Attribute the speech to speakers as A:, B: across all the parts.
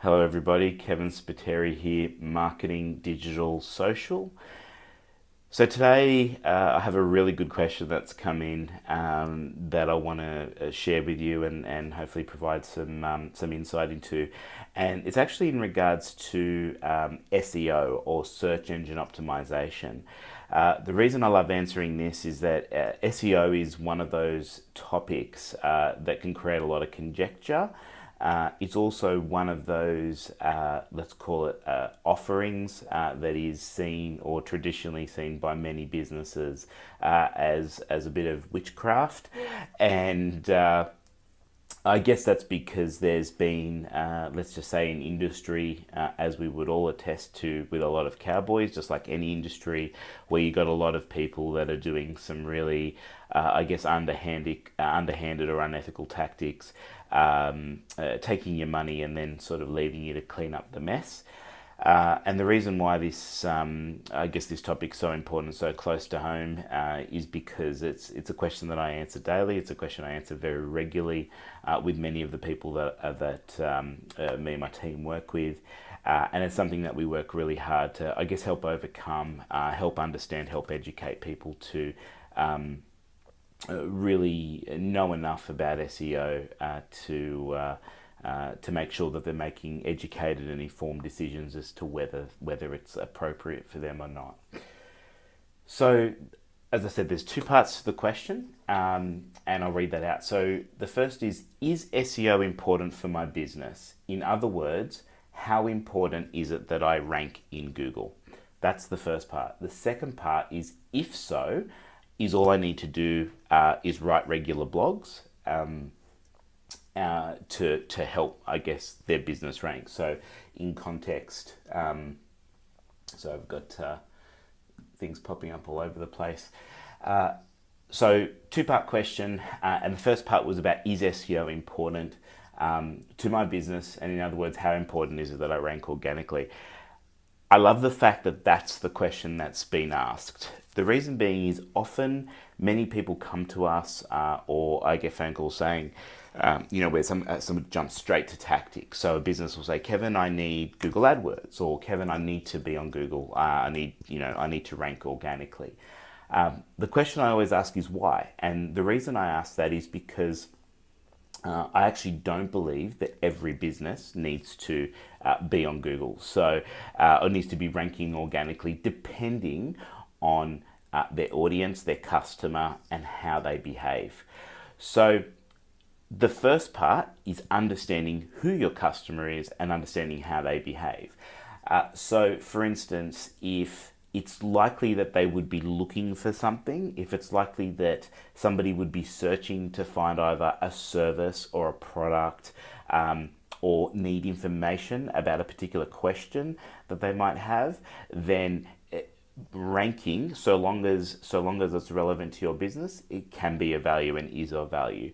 A: Hello, everybody. Kevin Spiteri here, marketing, digital, social. So today I have a really good question that's come in that I want to share with you and hopefully provide some insight into. And it's actually in regards to SEO or search engine optimization. The reason I love answering this is that SEO is one of those topics that can create a lot of conjecture. It's also one of those, let's call it, offerings that is seen or traditionally seen by many businesses as a bit of witchcraft. And I guess that's because there's been, let's just say, an industry, as we would all attest to, with a lot of cowboys, just like any industry, where you got a lot of people that are doing some really, I guess, underhanded or unethical tactics, taking your money and then sort of leaving you to clean up the mess. And the reason why I guess this topic's so important, so close to home, is because it's a question that I answer daily. It's a question I answer very regularly with many of the people that me and my team work with, and it's something that we work really hard to, I guess, help overcome, help understand, help educate people to really know enough about SEO to make sure that they're making educated and informed decisions as to whether it's appropriate for them or not. So, as I said, there's two parts to the question, and I'll read that out. So, the first is SEO important for my business? In other words, how important is it that I rank in Google? That's the first part. The second part is, if so, is all I need to do is write regular blogs to help, I guess, their business rank. So in context, so I've got things popping up all over the place. So two-part question, and the first part was about, is SEO important to my business? And in other words, how important is it that I rank organically? I love the fact that that's the question that's been asked. The reason being is often many people come to us, or I get phone calls saying, where someone jumps straight to tactics. So a business will say, Kevin, I need Google AdWords, or Kevin, I need to be on Google. I need to rank organically. The question I always ask is why, and the reason I ask that is because I actually don't believe that every business needs to be on Google, or needs to be ranking organically, depending on their audience, their customer, and how they behave. So the first part is understanding who your customer is and understanding how they behave. So, for instance, if it's likely that they would be looking for something, if it's likely that somebody would be searching to find either a service or a product, or need information about a particular question that they might have, then ranking, so long as it's relevant to your business, it can be of value and is of value.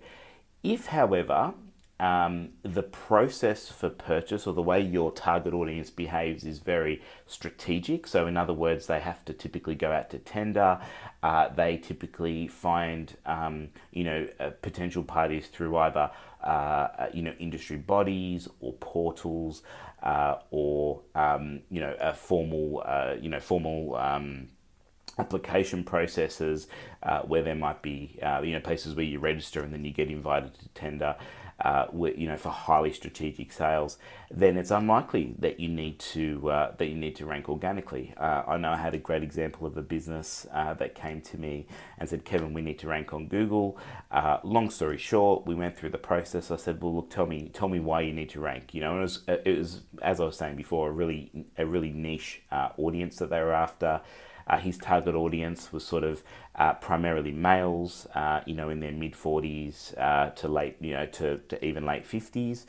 A: If, however, the process for purchase or the way your target audience behaves is very strategic, so in other words, they have to typically go out to tender, they typically find potential parties through either industry bodies or portals, or a formal application processes, where there might be places where you register and then you get invited to tender, for highly strategic sales, then it's unlikely that you need to rank organically. I know I had a great example of a business that came to me and said, Kevin, we need to rank on Google. Long story short, we went through the process. I said, well, look, tell me why you need to rank. And it was, as I was saying before, a really niche audience that they were after. His target audience was sort of primarily males, in their mid 40s to late, to even late 50s.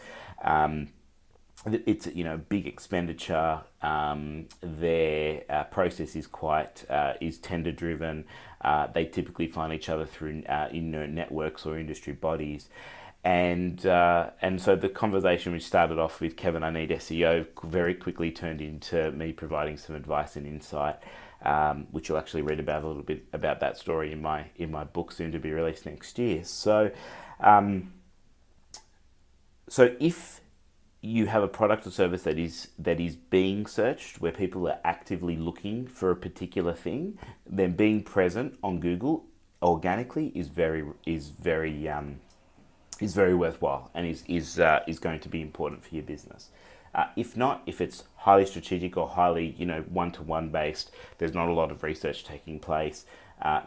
A: It's big expenditure. Their process is tender driven. They typically find each other through networks or industry bodies. And so the conversation, which started off with Kevin, I need SEO, very quickly turned into me providing some advice and insight, which you'll actually read about a little bit about that story in my book, soon to be released next year. So if you have a product or service that is being searched, where people are actively looking for a particular thing, then being present on Google organically is very worthwhile, and is going to be important for your business. If not, if it's highly strategic or highly one-to-one based, there's not a lot of research taking place.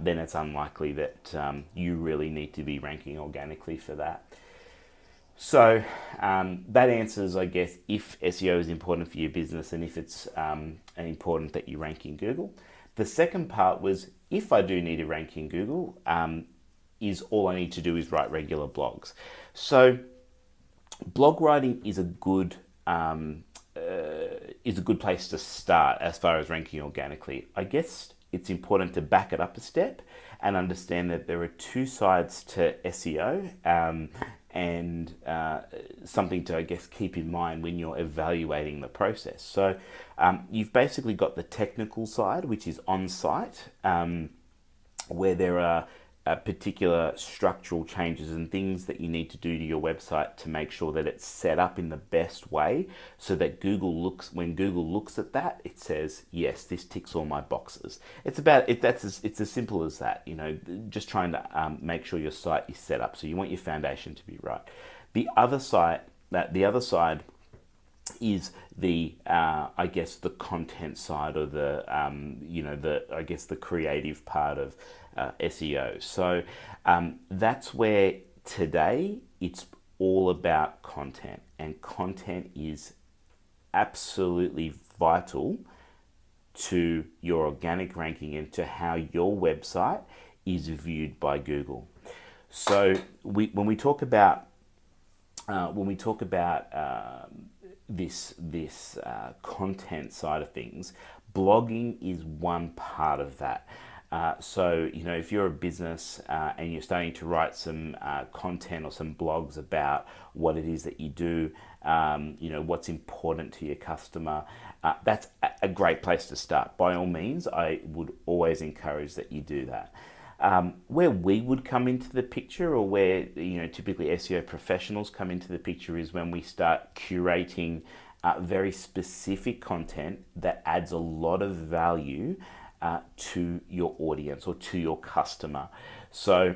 A: Then it's unlikely that you really need to be ranking organically for that. So that answers, I guess, if SEO is important for your business and if it's important that you rank in Google. The second part was, if I do need to rank in Google, is all I need to do is write regular blogs. So blog writing is a good place to start as far as ranking organically. I guess it's important to back it up a step and understand that there are two sides to SEO, and something to, I guess, keep in mind when you're evaluating the process. So you've basically got the technical side, which is on site, where there are particular structural changes and things that you need to do to your website to make sure that it's set up in the best way, so that when Google looks at that, it says, yes, this ticks all my boxes. It's as simple as that. Just trying to make sure your site is set up. So you want your foundation to be right. The other side is the I guess the content side, or the I guess the creative part of SEO. So that's where today it's all about content, and content is absolutely vital to your organic ranking and to how your website is viewed by Google. So when we talk about this content side of things, blogging is one part of that. So if you're a business and you're starting to write some content or some blogs about what it is that you do, what's important to your customer, that's a great place to start. By all means, I would always encourage that you do that. Where we would come into the picture, or where typically SEO professionals come into the picture, is when we start curating very specific content that adds a lot of value to your audience or to your customer. So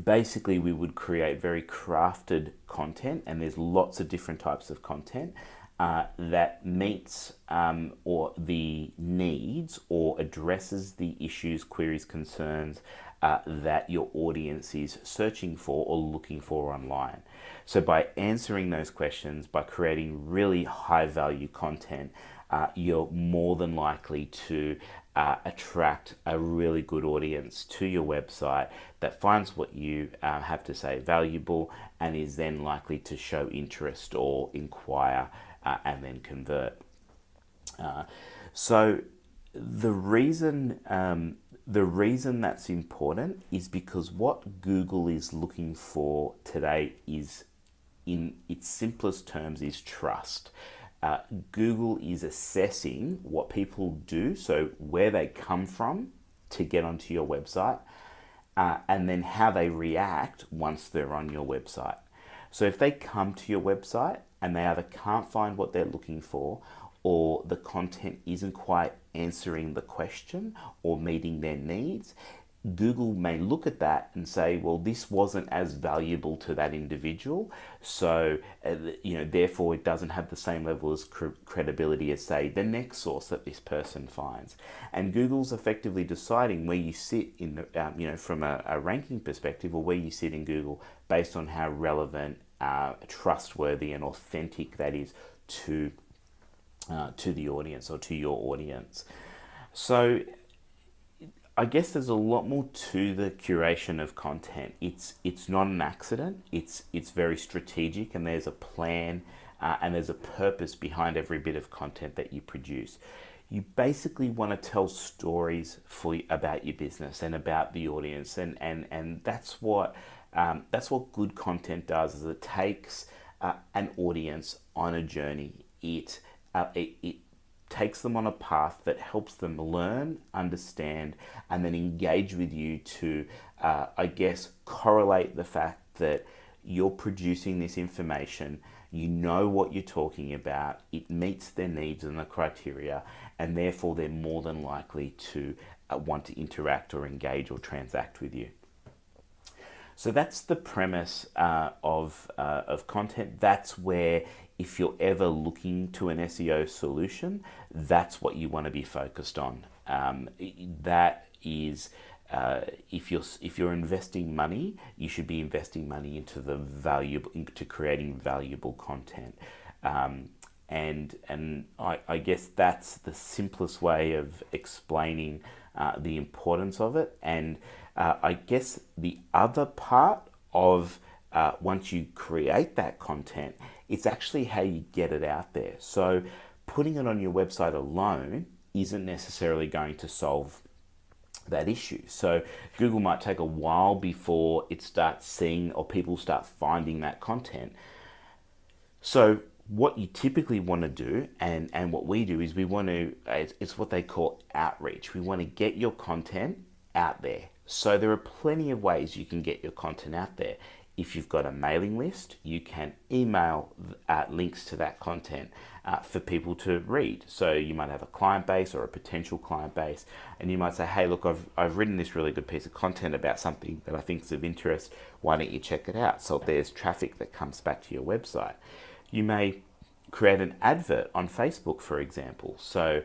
A: basically we would create very crafted content, and there's lots of different types of content that meets or the needs or addresses the issues, queries, concerns that your audience is searching for or looking for online. So by answering those questions, by creating really high value content, you're more than likely to attract a really good audience to your website that finds what you have to say valuable, and is then likely to show interest or inquire and then convert. So the reason that's important is because what Google is looking for today is, in its simplest terms, is trust. Google is assessing what people do, so where they come from to get onto your website, and then how they react once they're on your website. So if they come to your website and they either can't find what they're looking for, or the content isn't quite answering the question or meeting their needs, Google may look at that and say, well, this wasn't as valuable to that individual, so therefore it doesn't have the same level of credibility as, say, the next source that this person finds. And Google's effectively deciding where you sit in the, from a ranking perspective, or where you sit in Google, based on how relevant, trustworthy, and authentic that is to the audience, or to your audience. So I guess there's a lot more to the curation of content. It's not an accident. It's very strategic, and there's a plan and there's a purpose behind every bit of content that you produce. You basically want to tell stories about your business and about the audience, and that's what good content does. Is it takes an audience on a journey. It takes them on a path that helps them learn, understand, and then engage with you to, I guess, correlate the fact that you're producing this information, you know what you're talking about, it meets their needs and the criteria, and therefore they're more than likely to want to interact or engage or transact with you. So that's the premise of content. That's where, if you're ever looking to an SEO solution, that's what you want to be focused on. That is, if you're investing money, you should be investing money into creating valuable content. And I guess that's the simplest way of explaining the importance of it. And I guess the other part of once you create that content, it's actually how you get it out there. So putting it on your website alone isn't necessarily going to solve that issue. So Google might take a while before it starts seeing or people start finding that content. So what you typically want to do, and what we do, is we want to, it's what they call outreach. We want to get your content out there. So there are plenty of ways you can get your content out there. If you've got a mailing list, you can email links to that content for people to read. So you might have a client base or a potential client base, and you might say, hey, look, I've written this really good piece of content about something that I think is of interest. Why don't you check it out? So there's traffic that comes back to your website. You may create an advert on Facebook, for example. So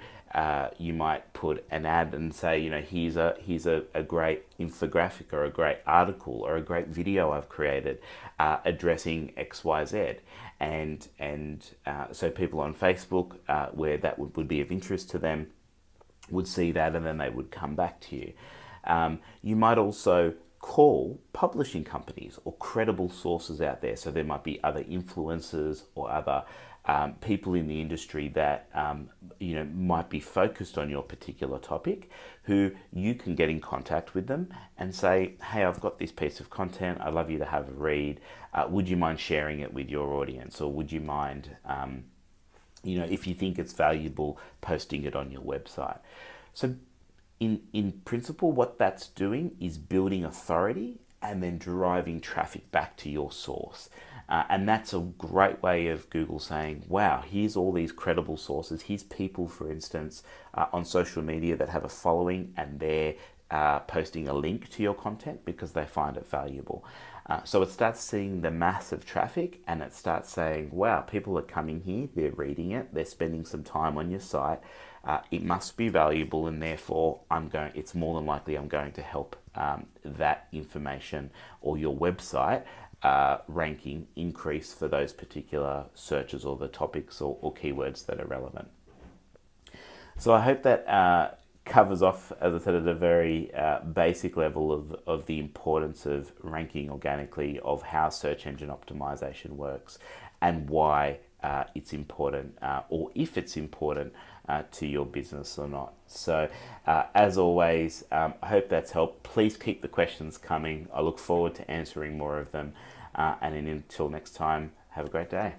A: you might put an ad and say, here's a great infographic or a great article or a great video I've created addressing XYZ. And so people on Facebook, where that would be of interest to them, would see that, and then they would come back to you. You might also call publishing companies or credible sources out there. So there might be other influencers or other people in the industry that might be focused on your particular topic, who you can get in contact with them and say, hey, I've got this piece of content, I'd love you to have a read. Would you mind sharing it with your audience? Or would you mind, if you think it's valuable, posting it on your website? So in principle, what that's doing is building authority and then driving traffic back to your source. And that's a great way of Google saying, wow, here's all these credible sources. Here's people, for instance, on social media that have a following, and they're posting a link to your content because they find it valuable. So it starts seeing the massive traffic, and it starts saying, wow, people are coming here, they're reading it, they're spending some time on your site. It must be valuable, and therefore it's more than likely I'm going to help that information or your website ranking increase for those particular searches or the topics or keywords that are relevant. So I hope that covers off, as I said, at a very basic level of the importance of ranking organically, of how search engine optimization works, and why it's important, or if it's important to your business or not. So as always, I hope that's helped. Please keep the questions coming. I look forward to answering more of them. And until next time, have a great day.